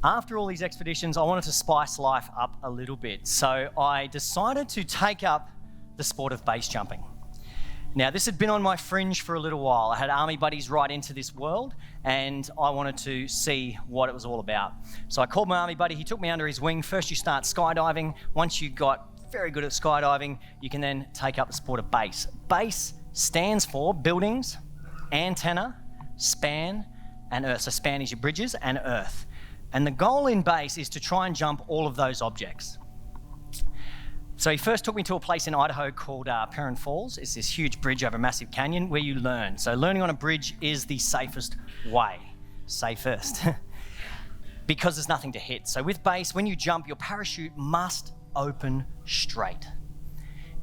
After all these expeditions, I wanted to spice life up a little bit. So I decided to take up the sport of base jumping. Now, this had been on my fringe for a little while. I had army buddies right into this world, and I wanted to see what it was all about. So I called my army buddy. He took me under his wing. First, you start skydiving. Once you got very good at skydiving, you can then take up the sport of base. Base stands for buildings, antenna, span, and earth. So span is your bridges and earth. And the goal in base is to try and jump all of those objects. So he first took me to a place in Idaho called Perrin Falls. It's this huge bridge over a massive canyon where you learn. So learning on a bridge is the safest way. Safest. Because there's nothing to hit. So with base, when you jump, your parachute must open straight.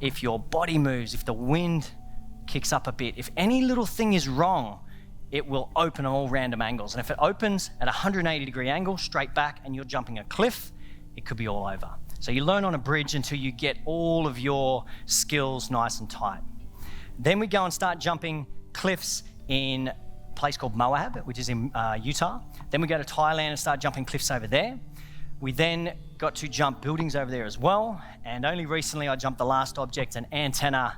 If your body moves, if the wind kicks up a bit, if any little thing is wrong, it will open at all random angles. And if it opens at a 180-degree angle straight back and you're jumping a cliff, it could be all over. So you learn on a bridge until you get all of your skills nice and tight. Then we go and start jumping cliffs in a place called Moab, which is in Utah. Then we go to Thailand and start jumping cliffs over there. We then got to jump buildings over there as well. And only recently I jumped the last object, an antenna,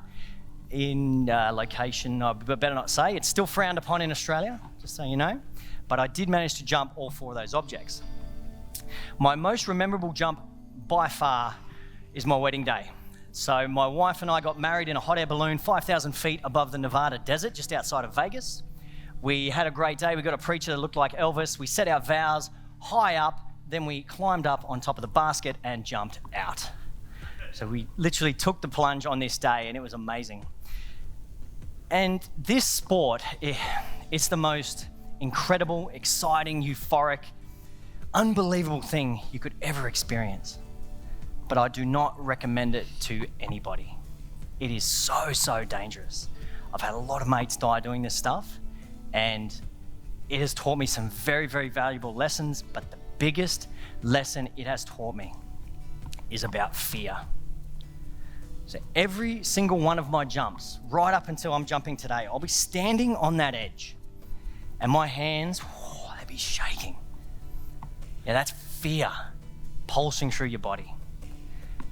in location, I better not say. It's still frowned upon in Australia, just so you know. But I did manage to jump all four of those objects. My most memorable jump by far is my wedding day. So my wife and I got married in a hot air balloon 5,000 feet above the Nevada desert, just outside of Vegas. We had a great day. We got a preacher that looked like Elvis. We said our vows high up, then we climbed up on top of the basket and jumped out. So we literally took the plunge on this day, and it was amazing. And this sport, it's the most incredible, exciting, euphoric, unbelievable thing you could ever experience. But I do not recommend it to anybody. It is so dangerous. I've had a lot of mates die doing this stuff, and it has taught me some very valuable lessons, but the biggest lesson it has taught me is about fear. So every single one of my jumps, right up until I'm jumping today, I'll be standing on that edge and my hands, they'd be shaking. Yeah, that's fear pulsing through your body.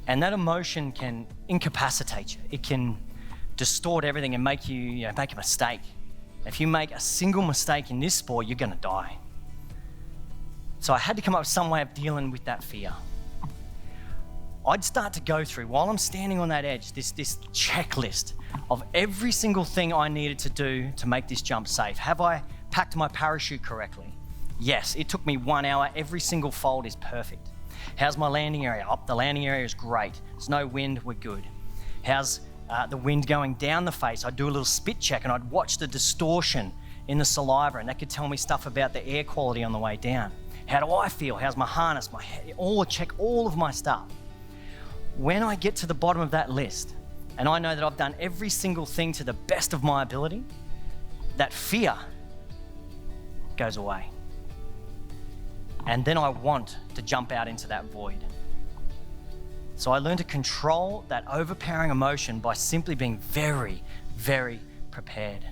And that emotion can incapacitate you. It can distort everything and make you make a mistake. If you make a single mistake in this sport, you're gonna die. So I had to come up with some way of dealing with that fear. I'd start to go through, while I'm standing on that edge, this checklist of every single thing I needed to do to make this jump safe. Have I packed my parachute correctly? Yes, it took me 1 hour. Every single fold is perfect. How's my landing area? The landing area is great. There's no wind, we're good. How's the wind going down the face? I'd do a little spit check and I'd watch the distortion in the saliva, and that could tell me stuff about the air quality on the way down. How do I feel? How's my harness, my head? Check all of my stuff. When I get to the bottom of that list and I know that I've done every single thing to the best of my ability, that fear goes away. And then I want to jump out into that void. So I learned to control that overpowering emotion by simply being very prepared.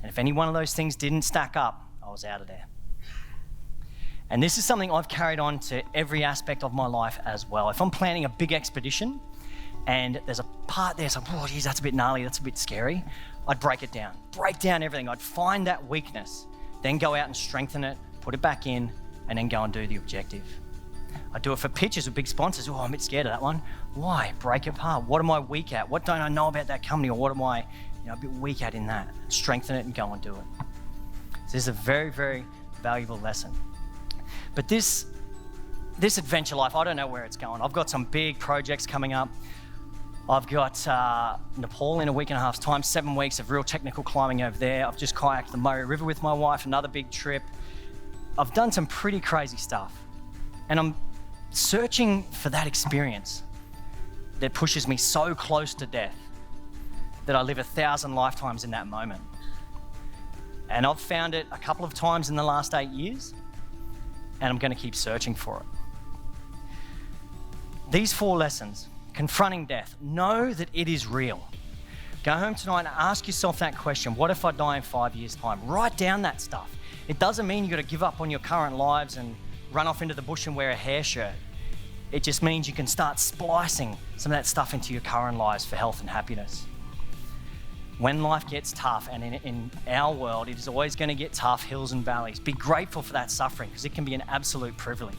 And if any one of those things didn't stack up, I was out of there. And this is something I've carried on to every aspect of my life as well. If I'm planning a big expedition and there's a part there, it's like, geez, that's a bit gnarly, that's a bit scary, I'd break down everything. I'd find that weakness, then go out and strengthen it, put it back in, and then go and do the objective. I do it for pitches with big sponsors. I'm a bit scared of that one. Why? Break it apart. What am I weak at? What don't I know about that company? Or what am I a bit weak at in that? Strengthen it and go and do it. So this is a very valuable lesson. But this adventure life, I don't know where it's going. I've got some big projects coming up. I've got Nepal in a week and a half's time, 7 weeks of real technical climbing over there. I've just kayaked the Murray River with my wife, another big trip. I've done some pretty crazy stuff. And I'm searching for that experience that pushes me so close to death that I live 1,000 lifetimes in that moment. And I've found it a couple of times in the last 8 years, and I'm going to keep searching for it. These 4 lessons: confronting death, know that it is real. Go home tonight and ask yourself that question: what if I die in 5 years' time? Write down that stuff. It doesn't mean you've got to give up on your current lives and run off into the bush and wear a hair shirt. It just means you can start splicing some of that stuff into your current lives for health and happiness. When life gets tough, and in our world, it is always going to get tough, hills and valleys, be grateful for that suffering because it can be an absolute privilege.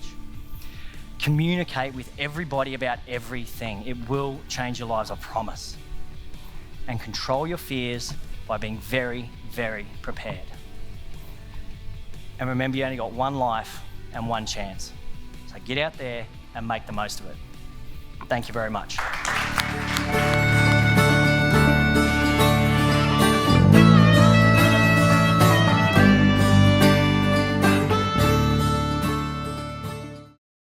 Communicate with everybody about everything. It will change your lives, I promise. And control your fears by being very, very prepared. And remember, you only got one life and one chance. So get out there and make the most of it. Thank you very much.